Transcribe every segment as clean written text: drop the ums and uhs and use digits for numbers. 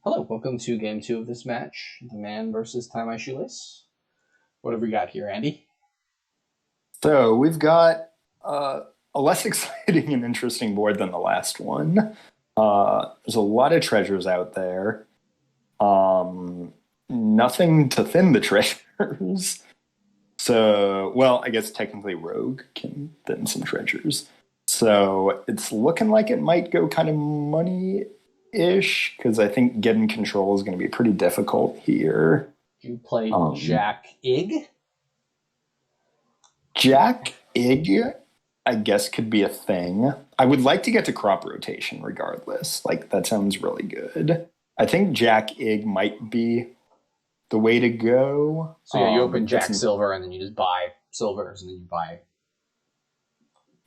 Hello, welcome to game two of this match, the man versus tiemyshoelace. What have we got here, Andy? So we've got a less exciting and interesting board than the last one. There's a lot of treasures out there. Nothing to thin the treasures. So, well, I guess technically Rogue can thin some treasures. So it's looking like it might go kind of money-ish, because I think getting control is going to be pretty difficult here. You play Jack Ig? Jack Ig, I guess, could be a thing. I would like to get to crop rotation regardless. Like, that sounds really good. I think Jack Ig might be the way to go. So yeah, you open Jack Silver and then you just buy silvers and then you buy.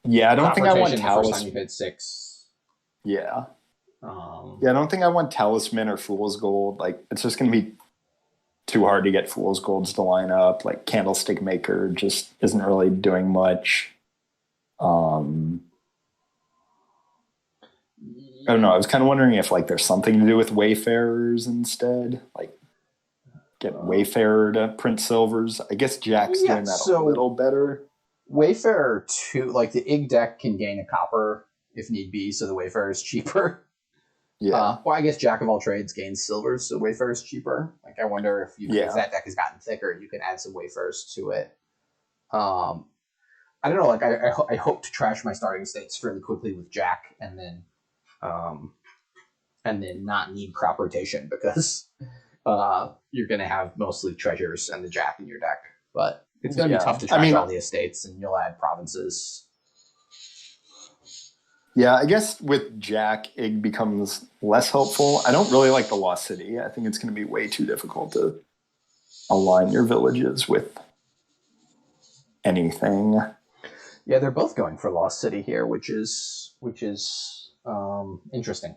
Yeah, I don't think I want Talisman. The first time you hit 6. Yeah. Yeah, I don't think I want Talisman or Fool's Gold. Like, it's just going to be too hard to get Fool's Golds to line up. Like, Candlestick Maker just isn't really doing much. I don't know. I was kind of wondering if like there's something to do with Wayfarers instead. Like, get Wayfarer to print silvers. I guess Jack's doing that a little better. Wayfarer 2, like the Ig deck can gain a copper if need be, so the Wayfarer is cheaper. Yeah. Well, I guess Jack of all trades gains silvers, so Wayfarer is cheaper. Like, I wonder if if that deck has gotten thicker, you can add some Wayfarers to it. I don't know. Like, I hope to trash my starting states fairly quickly with Jack, and then not need crop rotation because you're going to have mostly treasures and the Jack in your deck. But it's going to be tough to trash all the estates, and you'll add provinces. Yeah, I guess with Jack, Ig becomes less helpful. I don't really like the Lost City. I think it's going to be way too difficult to align your villages with anything. Yeah, they're both going for Lost City here, which is interesting.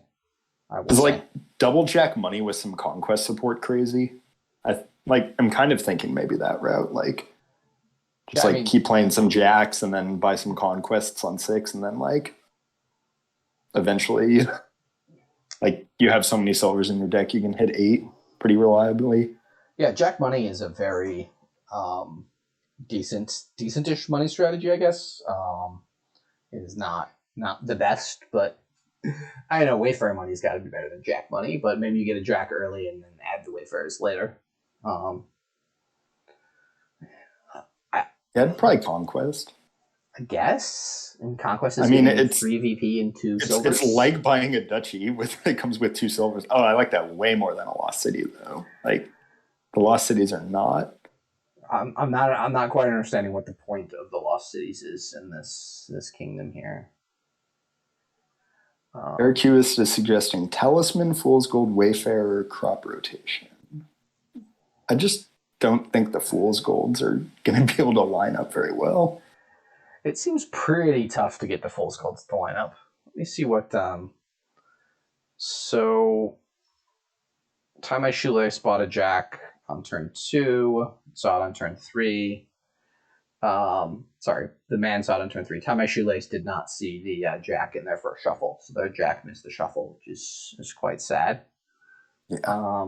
Is like double Jack money with some Conquest support crazy? I'm kind of thinking maybe that route. Like, just keep playing some Jacks and then buy some Conquests on 6, and then like eventually, like, you have so many silvers in your deck you can hit 8 pretty reliably. Yeah, Jack money is a very decentish money strategy, I guess. It is not the best, but I know Wayfarer money's got to be better than Jack money. But maybe you get a Jack early and then add the Wayfarers later. Yeah, probably Conquest. I guess. And Conquest is it's 3 VP and 2 silvers. It's like buying a duchy it comes with 2 silvers. Oh, I like that way more than a Lost City though. Like, the Lost Cities are not. I'm not quite understanding what the point of the Lost Cities is in this kingdom here. Arcuus is suggesting Talisman, Fool's Gold, Wayfarer, crop rotation. I just don't think the Fool's Golds are going to be able to line up very well. It seems pretty tough to get the Fool's Golds to line up. Let me see what... So, tiemyshoelace bought a Jack on turn 2, saw it on turn 3. Sorry, the man saw it on turn 3. tiemyshoelace did not see the Jack in their first shuffle, so their Jack missed the shuffle, which is quite sad. Yeah.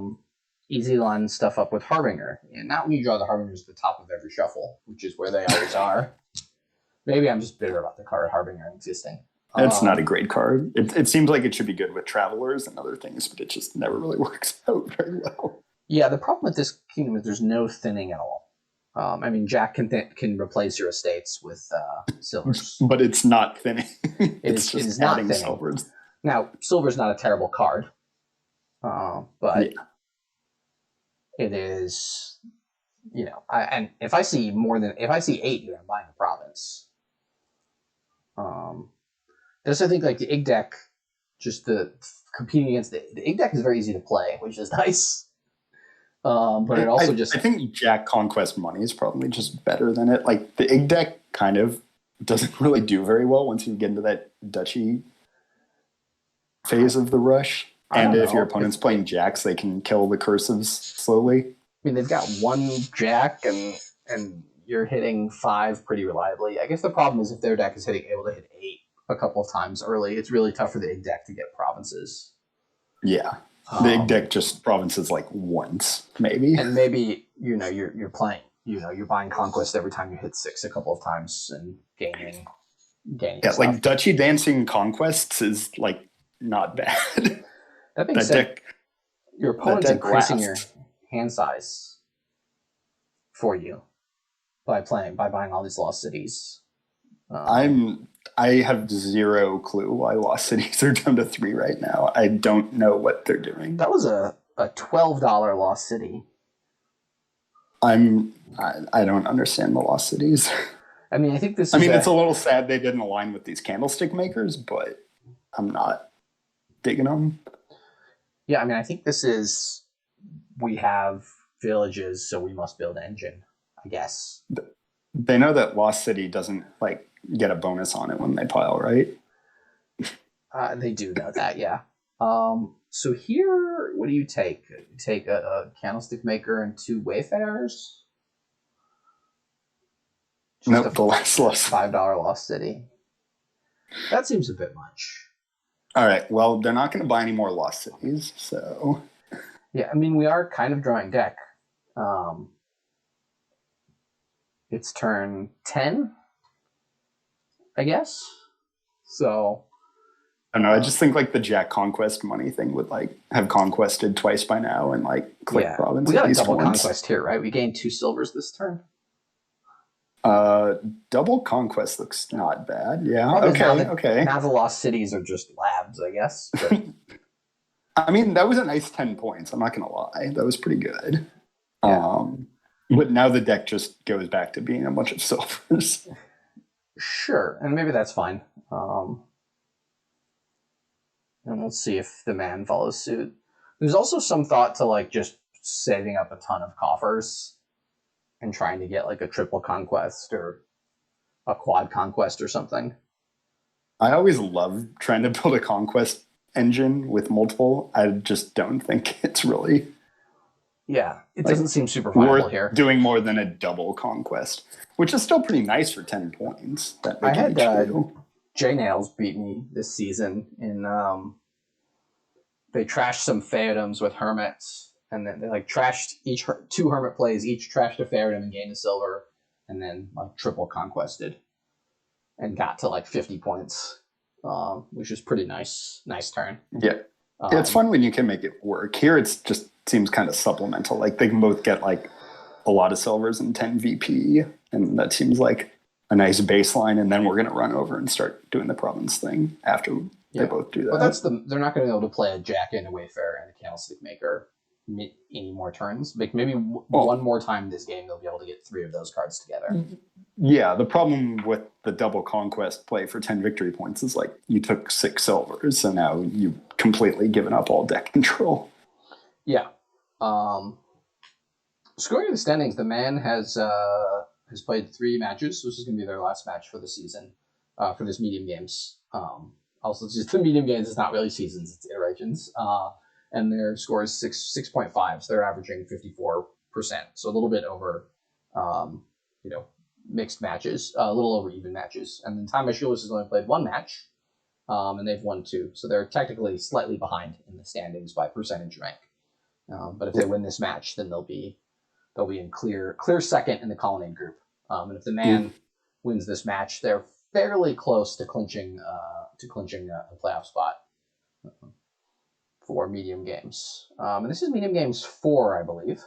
Easy line stuff up with Harbinger. And not when you draw the Harbingers at the top of every shuffle, which is where they always are. Maybe I'm just bitter about the card Harbinger existing. It's not a great card. It seems like it should be good with Travelers and other things, but it just never really works out very well. Yeah, the problem with this kingdom is there's no thinning at all. Jack can replace your estates with silvers. But it's not thinning. It is not thinning. Silvers. Now, silver's not a terrible card. But it is, and if I see 8 here, I'm buying a province. Just I think like the Ig deck, just the competing against the Ig deck is very easy to play, which is nice. But it also I think Jack Conquest money is probably just better than it. Like, the Ig deck kind of doesn't really do very well once you get into that duchy phase of the rush. And if your opponent's playing Jacks, they can kill the cursives slowly. I mean, they've got 1 Jack and you're hitting 5 pretty reliably. I guess the problem is if their deck is able to hit 8 a couple of times early, it's really tough for the Ig deck to get provinces. Yeah. The deck just provinces like once, maybe. And maybe, you're playing, you're buying Conquest every time you hit 6 a couple of times and gaining Yeah, stuff. like Duchy Dancing Conquests is like not bad. That being said, your opponent's increasing your hand size for you by buying all these Lost Cities. I have zero clue why Lost Cities are down to 3 right now. I don't know what they're doing. That was a $12 Lost City. I don't understand the Lost Cities. I mean, I think this is... I mean, it's a little sad they didn't align with these Candlestick makers, but I'm not digging them. Yeah, I mean, I think this is... We have villages, so we must build engine, I guess. They know that Lost City doesn't, like, get a bonus on it when they pile, right? They do know that, yeah. So here, what do you take? You take a Candlestick Maker and 2 Wayfarers? Nope, the last loss. $5 Lost City. That seems a bit much. All right, well, they're not going to buy any more Lost Cities, so... Yeah, I mean, we are kind of drawing deck. It's turn 10, I guess. So... I don't know, I just think like the Jack Conquest money thing would like have conquested twice by now and like click province. We got a double conquest here, right? We gained 2 silvers this turn. Double conquest looks not bad. Yeah. Okay. Now the Lost Cities are just labs, I guess. But... I mean, that was a nice 10 points. I'm not gonna lie, that was pretty good. Yeah. But now the deck just goes back to being a bunch of silvers. Sure, and maybe that's fine. And we'll see if the man follows suit. There's also some thought to like just saving up a ton of coffers and trying to get like a triple conquest or a quad conquest or something. I always love trying to build a conquest engine with multiple. I just don't think it's really... Yeah, it doesn't seem super viable here. Doing more than a double conquest, which is still pretty nice for 10 points. I had J-Nails beat me this season in... they trashed some Feodoms with Hermits, and then they like trashed 2 Hermit plays, each trashed a Feodom and gained a silver, and then like triple conquested and got to like 50 points, which is pretty nice turn. Yeah. It's fun when you can make it work. Here it's just seems kind of supplemental. Like they can both get like a lot of silvers and 10 VP, and that seems like a nice baseline, and then we're going to run over and start doing the province thing after they both do that. But they're not going to be able to play a Jack and a Wayfarer and a Candlestick Maker any more turns. Like maybe one more time this game they'll be able to get 3 of those cards together. Yeah, the problem with the double conquest play for 10 victory points is like you took 6 silvers, so now you've completely given up all deck control. Yeah. Scoring the standings, the man has played 3 matches. This is going to be their last match for the season, for this medium games. Also, just the medium games is not really seasons; it's iterations. And their score is 6.5, so they're averaging 54%, so a little bit over, mixed matches, a little over even matches. And then tiemyshoelace has only played 1 match, and they've won 2, so they're technically slightly behind in the standings by percentage rank. But if they win this match, then they'll be in clear second in the Colonnade group. And if the man wins this match, they're fairly close to clinching a playoff spot for medium games. And this is medium games 4, I believe.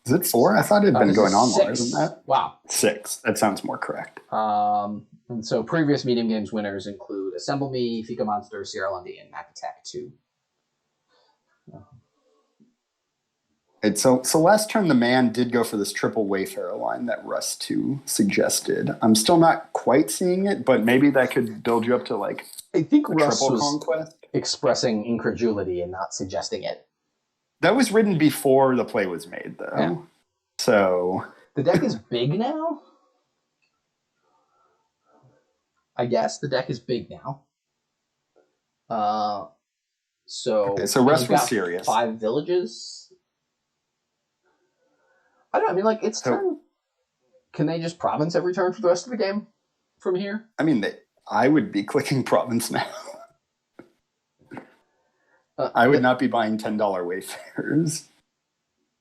Is it 4? I thought it had been going on longer than that. Wow. 6. That sounds more correct. And so previous medium games winners include Assemble Me, Fika Monster, Sierra Lundy, and Mac Attack 2. So last turn the man did go for this triple Wayfarer line that Rust 2 suggested. I'm still not quite seeing it, but maybe that could build you up to like I think Rust triple was conquest. Expressing incredulity and not suggesting it. That was written before the play was made, though. Yeah. So the deck is big now. I guess the deck is big now. So Rust was serious. 5 villages. I mean, like, it's turn. Can they just province every turn for the rest of the game from here? I mean, I would be clicking province now. I would not be buying $10 Wayfarers.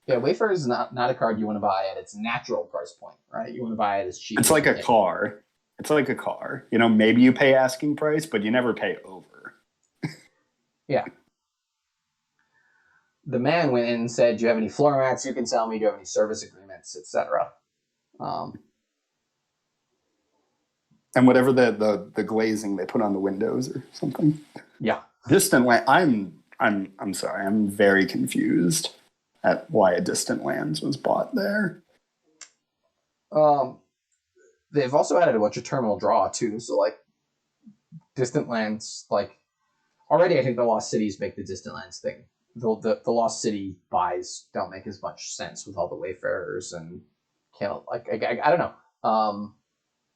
Yeah, Wayfarer is not a card you want to buy at its natural price point, right? You want to buy it as cheap. It's as like you a can. car. It's like a car. You know, maybe you pay asking price, but you never pay over. Yeah. The man went in and said, "Do you have any floor mats you can sell me? Do you have any service agreements, etc." And whatever the glazing they put on the windows or something. Yeah. Distant land. I'm sorry. I'm very confused at why a Distant Lands was bought there. They've also added a bunch of terminal draw too. So like Distant Lands, like already, I think the Lost Cities make the Distant Lands thing. The Lost City buys don't make as much sense with all the Wayfarers and I don't know.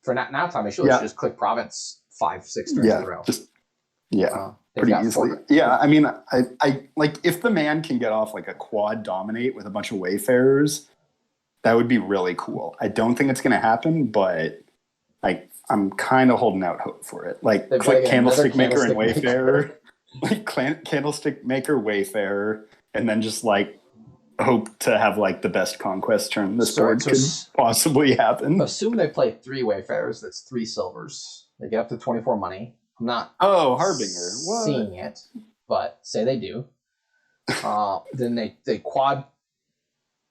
For now, Tiemyshoelace just click province 5-6 turns in a row. Pretty easily. I mean, I like if the man can get off like a quad dominate with a bunch of Wayfarers, that would be really cool. I don't think it's going to happen, but like I'm kind of holding out hope for it. Like click Candlestick Maker and Wayfarer, like Candlestick Maker, Wayfarer, and then just like hope to have like the best Conquest turn this board could possibly happen. Assume they play 3 Wayfarers. That's 3 silvers. They get up to 24 money. I'm not Harbinger seeing it, but say they do. Then they quad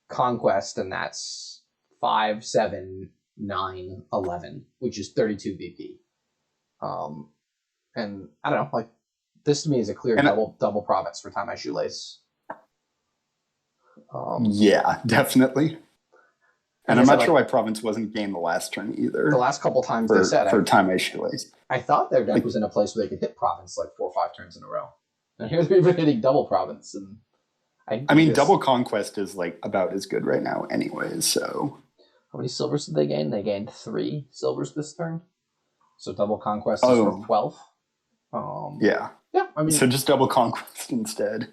Conquest, and that's 5, 7, 9, 11, which is 32 VP. And I don't know, like this to me is a clear double province for Tiemyshoelace. Yeah, definitely. And I'm not sure why province wasn't gained the last turn either. The last couple times they said for Tiemyshoelace. I thought their deck was in a place where they could hit province like 4 or 5 turns in a row. And here they've been hitting double province, and I mean, double Conquest is like about as good right now, anyways. So, how many silvers did they gain? They gained 3 silvers this turn. So double Conquest is worth 12. Yeah. I mean, so just double Conquest instead.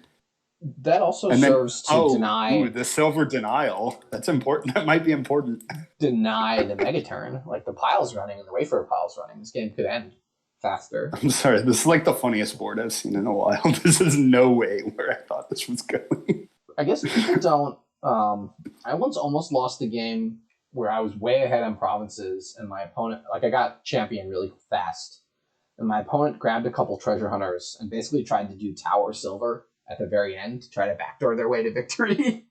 That also serves to deny the silver denial. That's important. That might be important. Deny the mega turn, like the pile's running and the Wayfarer pile's running. This game could end faster. I'm sorry. This is like the funniest board I've seen in a while. This is no way where I thought this was going. I guess people don't. I once almost lost the game where I was way ahead on provinces, and my opponent, like I got champion really fast, and my opponent grabbed a couple treasure hunters and basically tried to do tower silver at the very end to try to backdoor their way to victory.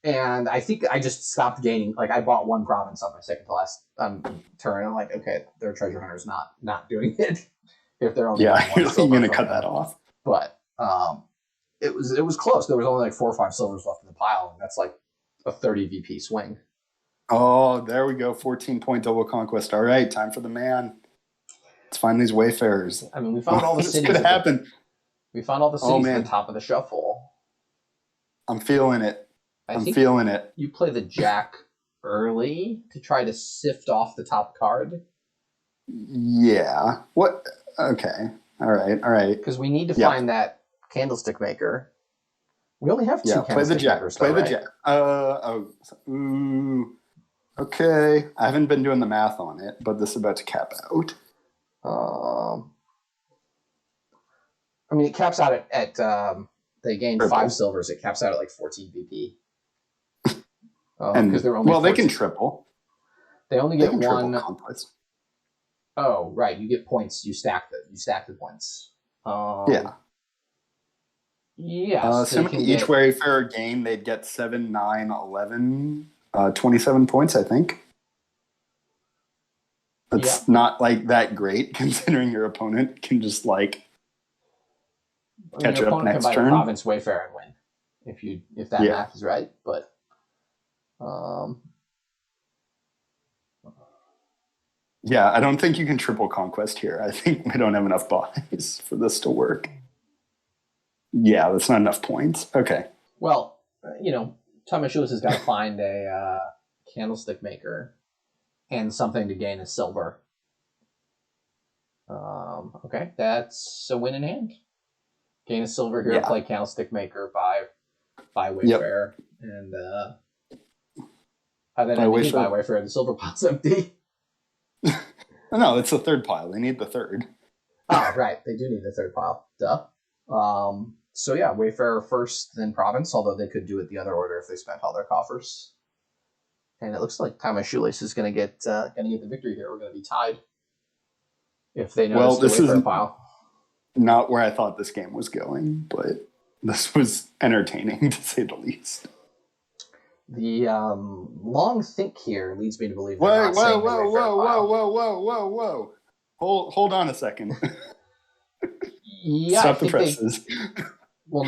And I think I just stopped gaining. Like I bought 1 province on my second to last turn. I'm like, okay, their treasure hunter's not doing it. If they're only you're going to cut that off. But it was close. There was only like 4 or 5 silvers left in the pile, and that's like a 30 VP swing. Oh, there we go. 14-point double Conquest. All right, time for the man. Let's find these Wayfarers. I mean, we found all the cities. This could happen. We found all the cities at the top of the shuffle. I'm feeling it. I'm feeling it. You play the Jack early to try to sift off the top card. Yeah. What? Okay. All right. Because we need to find that Candlestick Maker. We only have 2 Candlestick Makers. Play the Jack. Okay. I haven't been doing the math on it, but this is about to cap out. I mean, it caps out at they gained 5 silvers. It caps out at like 14 VP. Because they're only they can triple. They only get 1. Oh, right. You get points. You stack the points. Yeah. Assuming each Wayfarer gain, they'd get 7, 9, 11, 27 points, I think. That's not like that great considering your opponent can just like catch up next turn. Can buy the province Wayfarer and win if that math is right. But I don't think you can triple Conquest here. I think we don't have enough buys for this to work. Yeah, that's not enough points. Okay. Well, Tiemyshoelace has got to find a Candlestick Maker and something to gain a silver. Okay, that's a win in hand. Gain a silver here, play Candlestick Maker, buy Wayfarer, and then I need to buy Wayfarer. The silver pot's empty. No, it's the third pile. They need the third. Oh, right. They do need the third pile. Duh. So yeah, Wayfarer first, then Province, although they could do it the other order if they spent all their coffers. And it looks like Time of Shoelace is gonna get the victory here. We're gonna be tied if they notice the this is Wayfarer pile. not where I thought this game was going, but this was entertaining to say the least. The long think here leads me to believe Whoa! Hold on a second. Yeah, Stop the presses. Well,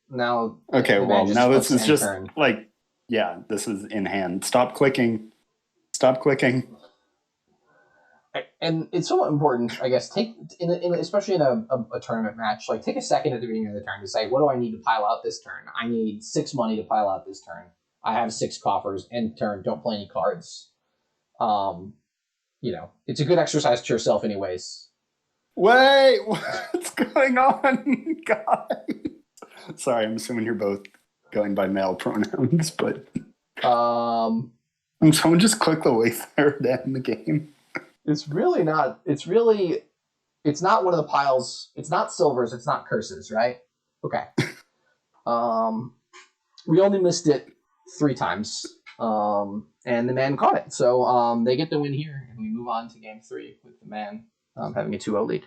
now. Okay, well, now this is just turn. like, yeah, this is in hand. Stop clicking. Stop clicking. And it's somewhat important, I guess, especially in a tournament match, like take a second at the beginning of the turn to say, what do I need to pile out this turn? I need 6 money to pile out this turn. I have 6 coffers, end turn, don't play any cards. It's a good exercise to yourself anyways. Wait, what's going on, guys? Sorry, I'm assuming you're both going by male pronouns, but and someone just click the Wayfarer to end the game. It's really not. It's not one of the piles. It's not silvers. It's not curses, right? Okay. We only missed it 3 times, and the man caught it. So they get the win here, and we move on to game 3 with the man having a 2-0 lead.